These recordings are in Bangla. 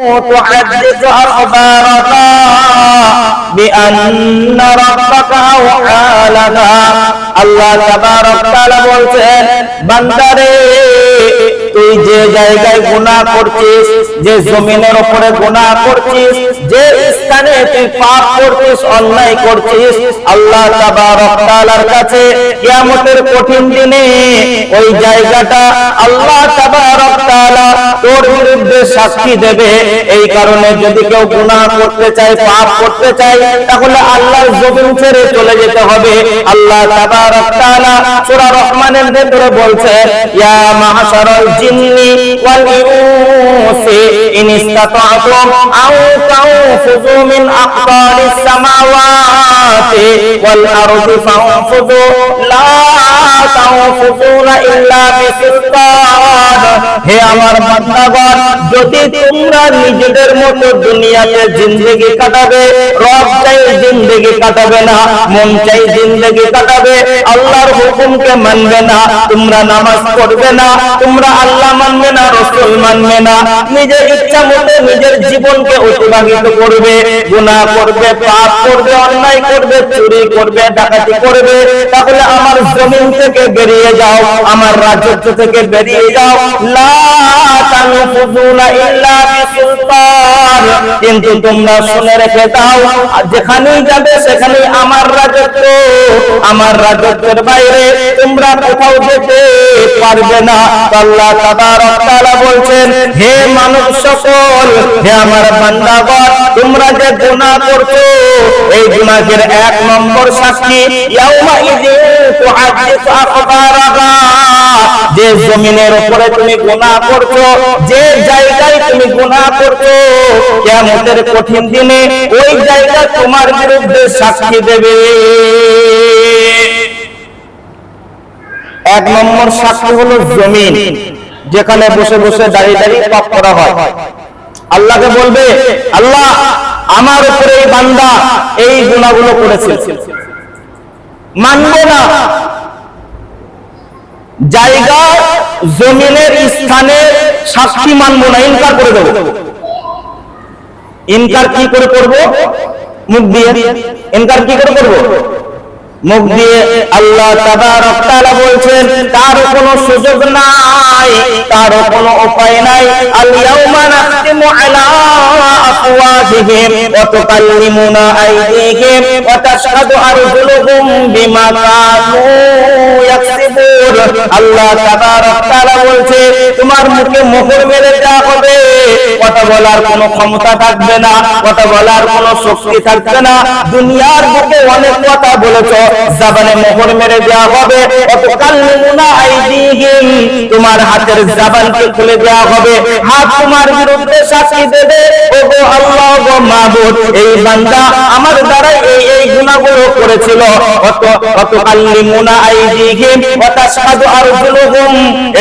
تحدث أخبارها بأن ربك أوحى لها আল্লাহ তাবারক তাআলা বলছেন বান্দারে তুই যে জায়গায় গুনাহ করছিস যে জমিনের উপরে গুনাহ করছিস যে স্থানে তুই পাপ করছিস অন্যায় করছিস আল্লাহ তাবারক তাআলার কাছে কিয়ামতের কঠিন দিনে ওই জায়গাটা আল্লাহ তাবারক তাআলা তোর বিরুদ্ধে সাক্ষী দেবে এই কারণে যদি কেউ গুনাহ করতে চায় পাপ করতে চায় তাহলে আল্লাহর জমিন ছেড়ে চলে যেতে হবে আল্লাহ তাবারক তাআলা সূরা রহমানের ভেতরে বলছেন ইয়া মাশারাল জিন্নি ওয়াল ইনসি ইন ইসতাতা'তুম আও তানফুযু মিন আকতারিস সামাওয়াতি ওয়াল আরদি ফানফুযু লা তানফুযুনা ইল্লা বিসুলতান হে আমার বান্দাগণ যদি তোমরা নিজেদের মতো দুনিয়াতে জিন্দেগি কাটাবে রব চাই জিন্দেগি কাটাবে না মন চাই জিন্দেগি কাটাবে আল্লাহর হুকুমকে মানবে না তোমরা নামাজ পড়বে না তোমরা আল্লাহ মানবে না রাসূল মানবে না নিজের ইচ্ছা মতো নিজের জীবনকে অতিবাহিত করবে গুনাহ করবে পাপ করবে অন্যায় করবে চুরি করবে ডাকাতি করবে তাহলে আমার জমিন থেকে বেরিয়ে যাও আমার রাজত্ব থেকে বেরিয়ে যাও লা তানফুযুনা ইল্লা বিসুলতান কিন্তু তোমরা শুনে রেখে দাও যেখানেই যাবে সেখানেই আমার রাজত্ব আমার রাজত্বের বাইরে তোমরা কোথাও যেতে পারবে না আল্লাহ তাবারক তাআলা বলছেন হে মানব সকল হে আমার বান্দাগণ তোমরা যে গুনাহ করছো এই গুনাহের এক নম্বর সাক্ষী ইয়াউমা ইযিন তুহাদ্দিসু আখবারাহা যে জমিনের উপরে তুমি গুনাহ করছো যে জায়গায় তুমি গুনাহ করছো কিয়ামতের কঠিন দিনে ওই জায়গা তোমার বিরুদ্ধে সাক্ষী দেবে এক নম্বর সাক্ষী হলো জমিন যেখানে বসে বসে দাঁড়িয়ে দাঁড়িয়ে পাপ করা হয় আল্লাহকে বলবে আল্লাহ আমার উপরে এই বান্দা এই গুনাহগুলো করেছে মানবে না জায়গা জমিনের স্থানে সাক্ষী মানবো না ইনকার করে দেবো ইনকার কি করে করব মুখ দিয়ে ইনকার কি করে করব মুখ দিয়ে আল্লাহ তাবারক তাআলা বলছেন তার কোনো সুযোগ নাই তার কোনো উপায় নাই আল ইয়াউমা নাখতিমু আলা আফওয়াহিহিম ওয়া তুকাল্লিমুনা আইদিহিম ওয়া তাশহাদু আরজুলুহুম বিমা কানু ইয়াকসিবুন আল্লাহ তাবারক তাআলা বলছে তোমার মুখে মোহর মেরে দেওয়া হবে কথা বলার কোনো ক্ষমতা থাকবে না কথা বলার কোনো শক্তি থাকবে না দুনিয়ার বুকে অনেক কথা বলেছো জবানে মোহর মেরে দেওয়া হবে অতকাল্লিমুনা আইদিহিম তোমার হাতের জবানকে খুলে দেওয়া হবে হাত তোমার বিরুদ্ধে সাক্ষী দেবে ওগো আল্লাহ গো মাবুদ এই বান্দা আমার দ্বারা এই গুনাহগুলো করেছিল অতকাল্লিমুনা আইদিহিম ওয়া তাশহাদু আরজুলুহুম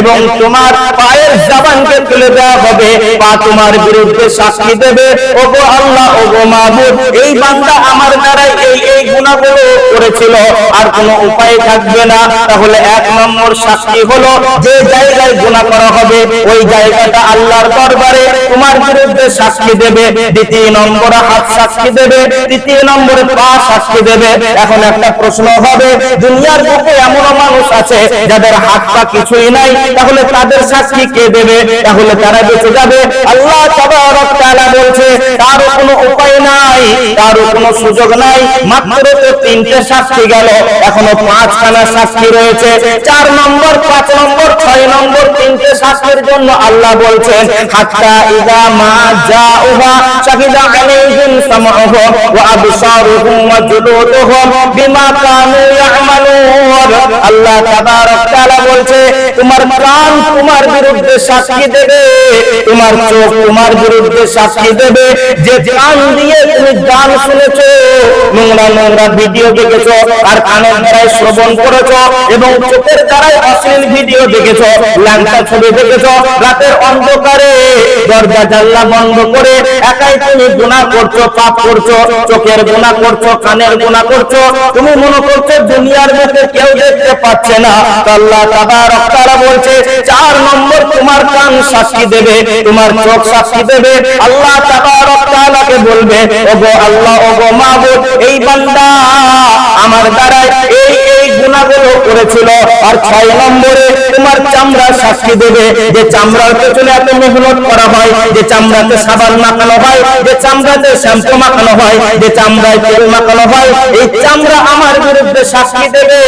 এবং তোমার পায়ের জবানকে খুলে দেওয়া হবে পা তোমার বিরুদ্ধে সাক্ষী দেবে ওগো আল্লাহ ওগো মাবুদ এই বান্দা আমার দ্বারা এই গুনাহগুলো করেছিল আর কোনো উপায় থাকবে না তাহলে এক নম্বর সাক্ষী হলো যে জায়গায় গুনাহ করা হবে ওই জায়গাটা আল্লাহর দরবারে তোমার বিরুদ্ধে সাক্ষী দেবে দ্বিতীয় নম্বরে হাত সাক্ষী দেবে তৃতীয় নম্বরে পা সাক্ষী দেবে এখন একটা প্রশ্ন হবে দুনিয়ার বুকে এমন মানুষ আছে যাদের হাত পা কিছুই নাই তাহলে তাদের সাক্ষী কে দেবে তাহলে তারা বেঁচে যাবে আল্লাহ তাবারক তাআলা বলছে তারও কোনো উপায় নাই তারও কোনো সুযোগ নাই মাত্র তো তিনটে সাক্ষী গেল এখনো পাঁচখানা সাক্ষী রয়েছে 4 নম্বর 5 নম্বর 6 নম্বর তিনটে সাক্ষীর জন্য আল্লাহ বলছেন হাত্তা ইযা মা জাউহা শাহিদা আলাইহিম সামউহুম ওয়া আবসারুহুম ওয়া জুলুদুহুম বিমা কানু ইয়ামালুন আল্লাহ তাবারক তাআলা বলছে তোমার কান তোমার বিরুদ্ধে সাক্ষী দেবে তোমার চোখ তোমার বিরুদ্ধে সাক্ষী দেবে যে কান দিয়ে তুমি গান শুনেছো নোংরা নোংরা ভিডিও দেখেছো আর কানের দ্বারাই শ্রবণ করেছো এবং চোখের দ্বারাই অশ্লীল ভিডিও দেখেছো ল্যাংটা ছবি দেখেছো রাতের অন্ধকারে দরজা জানলা বন্ধ করে একাই তুমি গুনাহ করছো পাপ করছো চোখের গুনাহ করছো কানের গুনাহ করছো তুমি মনে করছো দুনিয়ার মধ্যে কেউ দেখতে পাচ্ছে না আল্লাহ তাবারক তাআলা বলছে 4 নম্বর তোমার কান সাক্ষী দেবে তোমার চোখ সাক্ষী দেবে আল্লাহ আল্লাহ তাবারক তাআলাকে বলবে, ওগো আল্লাহ, ওগো মাবুদ, এই বান্দা আমার দ্বারা এই গুনাহগুলো করেছিল। আর 6 নম্বরে তোমার চামড়া সাক্ষী দেবে, যে চামড়ার পেছনে এত মেহনত করা হয়, যে চামড়াতে সাবান মাখানো হয়, যে চামড়াতে শ্যাম্পু মাখানো হয়, যে চামড়ায় তেল মাখানো হয়, এই চামড়া আমার বিরুদ্ধে সাক্ষী দেবে।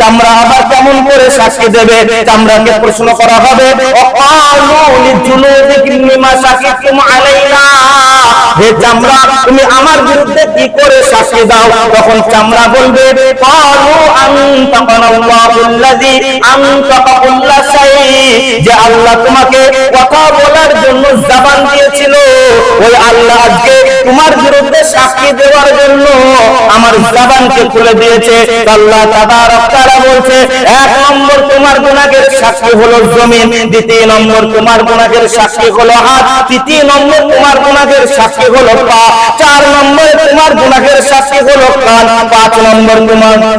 চামড়া আবার কেমন করে সাক্ষী দেবে? চামড়াকে প্রশ্ন করা হবে, ওয়াকালু লিজুলুদিকুম লিমা শাকিতুম আলাইনা, হে চামড়া তুমি আমার বিরুদ্ধে কি করে সাক্ষী দাও? তখন চামড়া বলবে, ক্বালু আনতাকানাল্লাহুল্লাযী আনতাকা কুল্লা শাই, যে আল্লাহ তোমাকে কথা বলার জন্য জবান দিয়েছিল, ওই আল্লাহ আজকে তোমার বিরুদ্ধে সাক্ষী দেওয়ার জন্য আমার জবানকে খুলে দিয়েছে। আল্লাহ তাবারক তাআলা বলছে, 1 নম্বর তোমার গুনাহের সাক্ষী হলো জমিন, 2 নম্বর তোমার গুনাহের সাক্ষী হলো হাত, 3 নম্বর তোমার গুনাহের সাক্ষী হলো পা, 4 নম্বর তোমার গুনাহের সাক্ষী হলো কান, 5 নম্বর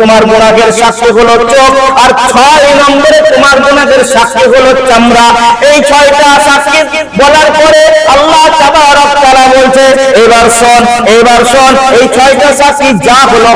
তোমার গুনাহের সাক্ষী হলো চোখ, আর 6 নম্বরে তোমার গুনাহের সাক্ষী হলো চামড়া। এই 6টা সাক্ষী বলার পরে আল্লাহ তাবারক তাআলা বলছে, এবার শোন এই 6টা সাক্ষী যা হলো।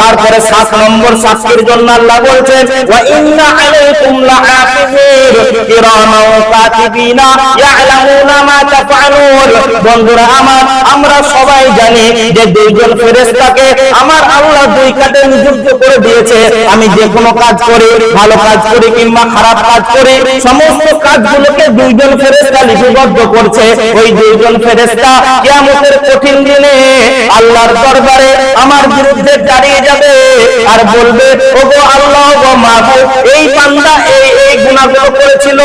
তারপরে 7 নম্বর সাক্ষীর জন্য আল্লাহ বলছেন, ওয়া ইন্না আলাইকুম লাহাফিজিন কিরামান কাতিবিনা ইয়ালামুনা মা তাফআলুন। বন্ধুরা আমার, আমরা সবাই জানি যে 2 জন ফেরেশতাকে আমার আল্লাহ 2 কাঁধে নিযুক্ত করে দিয়েছে। আমি যে কোনো কাজ করি, ভালো কাজ করি কিংবা খারাপ কাজ করি, সমস্ত কাজগুলোকে 2 জন ফেরেশতা লিপিবদ্ধ করছে। ওই 2 জন ফেরেশতা কিয়ামতের কঠিন দিনে আল্লাহর দরবারে আমার বিরুদ্ধে দাঁড়িয়ে যাবে আর বলবে, ওগো আল্লাহ, ওগো মাবুদ, এই বান্দা এই গুনাহগুলো করেছিল,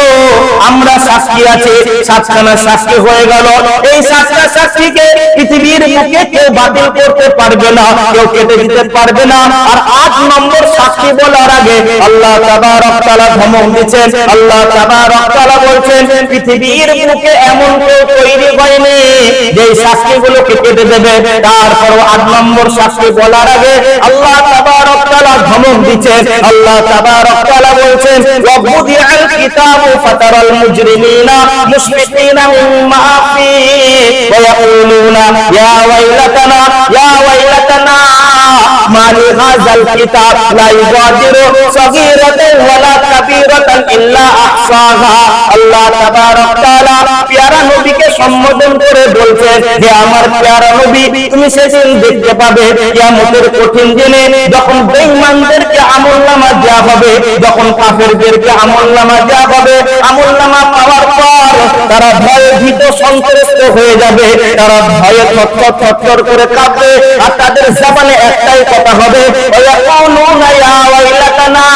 আমরা সাক্ষী আছি। 7খানা সাক্ষী হয়ে গেল। এই 7টা সাক্ষীকে পৃথিবীর বুকে কেউ বাতিল করতে পারবে না, কেউ কেটে দিতে পারবে না। আর 8 নম্বর সাক্ষী বলার আগে আল্লাহ তাবারক তাআলা ধমক দিচ্ছেন। আল্লাহ তাবারক তাআলা বলছেন, পৃথিবীর বুকে এমন কেউ তৈরি হয়নি যে সাক্ষীগুলোকে কেটে দেবে। তারপর 8 নম্বর সাক্ষী বলার আগে আল্লাহ তাবারক তাআলা ধমক দিচ্ছেন। আল্লাহ তাবারক তাআলা বলছেন, ওয়াবুদিআল কিতাবু ফাতারাল মুজরিমিনা মুশফিকিনা মিম্মা ফীহি ওয়া ইয়াকুলুনা ইয়া ওয়াইলাতানা মা লিহাযাল কিতাব লা ইউগাদিরু সাগীরাতান ওয়ালা কাবীরাতান ইল্লা আহসাহা। আল্লাহ তাবারক তাআলা প্যারা নবীকে সম্বোধন করে বলছেন, যে আমার প্যারা নবী, তুমি সেদিন দেখতে পাবে কিয়ামতের কঠিন দিনে যখন বেঈমানদেরকে আমলনামা দেয়া হবে, যখন কাফেরদেরকে আমলনামা দেয়া হবে, আমলনামা পাওয়ার পর তারা ভয়ে ভীত সন্ত্রস্ত হয়ে যাবে, তারা ভয়ে থরথর করে কাঁপবে। আর তাদের জবানে একটাই কথা হবে, ওয়ায়াকুলুনা ইয়া ওয়াইলাতানা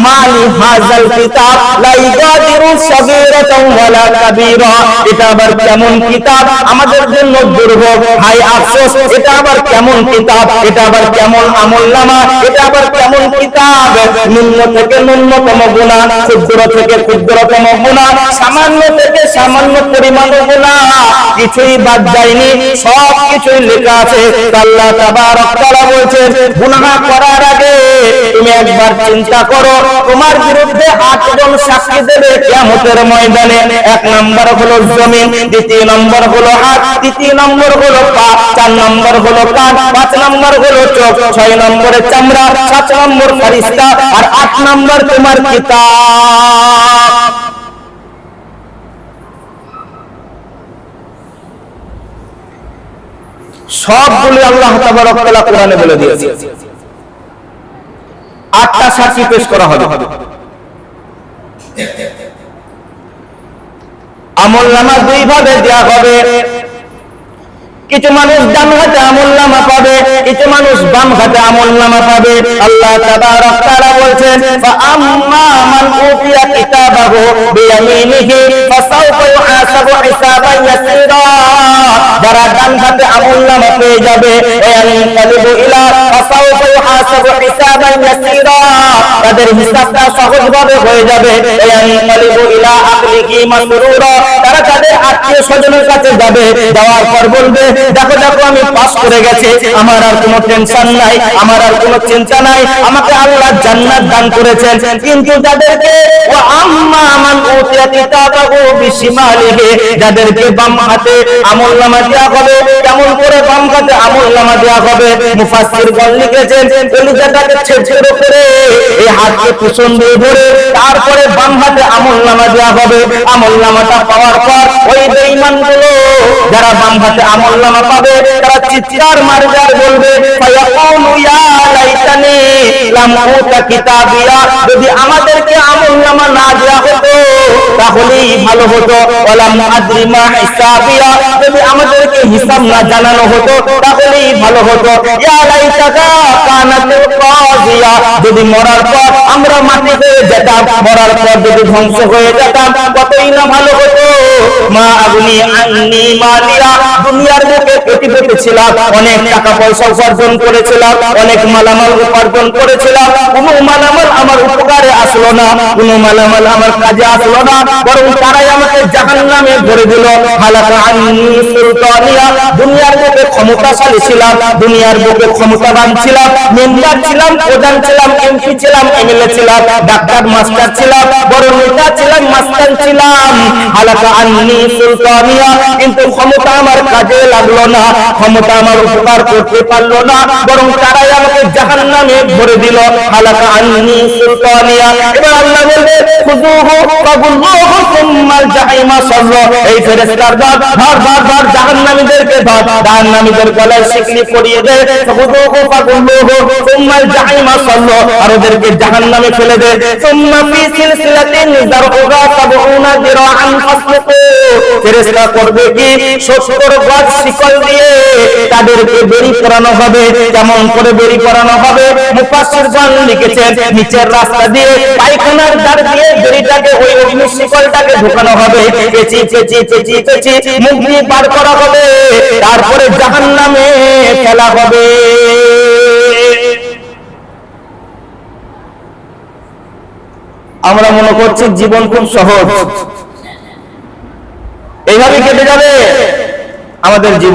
মা লিহাযাল কিতাব লা ইউগাদিরু সাগীরাতান ওয়ালা কাবীরা। এটা আবার কেমন কিতাব, আমাদের জন্য দুর্ভোগ, হায় আফসোস। এটা আবার কেমন কিতাব, এটা আবার কেমন আমলনামা, এটা আবার কেমন কিতাব? নিম্ন থেকে ন্যূনতম গুনাহ, ক্ষুদ্র থেকে ক্ষুদ্রতম গুনাহ, সামান্য থেকে সামান্য পরিমাণ গুনাহ, কিছুই বাদ যায়নি, সব কিছুই লেখা আছে। আল্লাহ তাবারক তাআলা বলছেন, গুনাহ করার আগে তুমি একবার চিন্তা করো, তোমার বিরুদ্ধে 8 জন সাক্ষী দেবে কিয়ামতের ময়দানে। 1 নম্বর হলো জমিন, 2 নম্বর হলো হাত, 3 নম্বর হলো পা, 4 নম্বর হলো কান, 5 নম্বর হলো চোখ, 6 নম্বরে চামড়া, 7 নম্বর ফেরেশতা, আর 8 নম্বর তোমার কিতাব। সবগুলো আল্লাহ তাবারক তাআলা কোরআনে বলে দিয়েছে। 8টা সাক্ষী পেশ করা হবে। আমলনামা 2 ভাগে দেয়া হবে। কিছু মানুষ ডান হাতে আমলনামা পাবে, কিছু মানুষ বাম হাতে আমলনামা পাবে। আল্লাহ তাবারক তাআলা বলছেন, ফাআম্মা মান উতিয়া কিতাবাহু বিয়ামিনিহি ফাসাউফা ইউহাসাবু হিসাবান ইয়াসীরা। যারা ডান হাতে আমলনামা পেয়ে যাবে, ইয়ানকালিবু ইলা ফাসাউফা ইউহাসাবু হিসাবান ইয়াসীরা, তাদের হিসাবটা সহজভাবে হয়ে যাবে। ইয়ানকালিবু ইলা আহলিহি মাসরুরা, তারা তাদের আত্মীয়-স্বজনের কাছে যাবে, যাওয়ার পর বলবে দেখো দেখো আমি পাস করে গেছি, আমার আর কোনো টেনশন নাই, আমার আর কোনো চিন্তা নাই, আমাকে আল্লাহ জান্নাত দান করেছেন। কিন্তু যাদেরকে ওয়া আম্মা মান উতিয়া কিতাবাহু বিশিমালিহি, যাদেরকে বাম হাতে আমলনামা দেওয়া হবে, কেমন করে বাম হাতে আমলনামা দেওয়া হবে? মুফাসসিরগণ লিখেছেন কলিজাটাকে ছেড়ে করে এই হাতকে পিছন দিয়ে ধরে তারপরে বাম হাতে আমলনামা দেওয়া হবে। আমলনামাটা পাওয়ার পর ওই বেঈমানগুলো যারা বাম হাতে আমলনামা পাবে তারা চিৎকার মারবে আর বলবে ফায়াকুলু ইয়া লাইতানি লাম উতা কিতাবিয়া, যদি আমাদেরকে আমলনামা না দেওয়া হতো তাহলেই ভালো হতো। ওয়ালাম আদরি মা হিসাবিয়া, যদি আমাদেরকে হিসাব না জানানো হতো তাহলেই ভালো হতো। ইয়া লাইতাকা কানাতুল কাযিয়া, যদি মরার পর আমরা মাটি হয়ে যেতাম, মরার পর যদি ধ্বংস হয়ে যেতাম কতই না ভালো হতো। মা আগনি আন্নি মালিয়া, দুনিয়ার বুকে কোটিপতি ছিলাম, অনেক টাকা পয়সা উপার্জন করেছিলাম, অনেক মালামাল উপার্জন করেছিলাম, কোনো মালামাল আমার উপকারে আসলো না, কোনো মালামাল আমার কাজে আসলো না, বরং তারাই আমাকে জাহান্নামে ভরে দিল। হালাকা আন্নি সুলতানিয়া, দুনিয়ার বুকে ক্ষমতাশালী ছিলাম, দুনিয়ার বুকে ক্ষমতাবান ছিলাম, মেম্বার ছিলাম, প্রধান ছিলাম, এমপি ছিলাম, এমএলএ ছিলাম, ডাক্তার মাস্টার ছিলাম, বড় নেতা ছিলাম, মাস্টার ছিলাম। হালাকা আন্নি সুলতানিয়া, কিন্তু ক্ষমতা আমার কাজে লাগলো না, ক্ষমতা আমার উপকার করতে পারলো না, বরং তারাই আমাকে জাহান্নামে ভরে দিল। হালাকা আন্নি সুলতানিয়া। এবার আল্লাহ বলবে খুযুহু ফাগুল্লুহু সুম্মাল জাহিমা সাল্লু, এই ফেরেশতার দল ধর জাহান্নামীদেরকে ধর, জাহান্নামীদের গলায় শিকলি পরিয়ে দে, খুযুহু ফাগুল্লুহু সুম্মাল জাহিমা সাল্লু, আর ওদেরকে জাহান্নামে ফেলে দে। সুম্মা ফি সিলসিলাতিন যারউহা ৭০ যিরাআন ফাসলুকু, ফেরেশতা করবে কি ৭০ গজ শিকল দিয়ে তাদেরকে বেরি করানো হবে। কেমন করে বেরি করানো হবে? মুফাসসিরগণ লিখেছেন নিচের রাস্তা দিয়ে পায়খানার দ্বার দিয়ে বেরিটাকে ওই অগ্নি শিকলটাকে ঢোকানো হবে, পেঁচি পেঁচি পেঁচি পেঁচি মুখ দিয়ে পার করা হবে, তারপরে জাহান্নামে ফেলা হবে। আমরা মনে করছি জীবন খুব সহজ, এইভাবে কেটে যাবে আমাদের জীবন।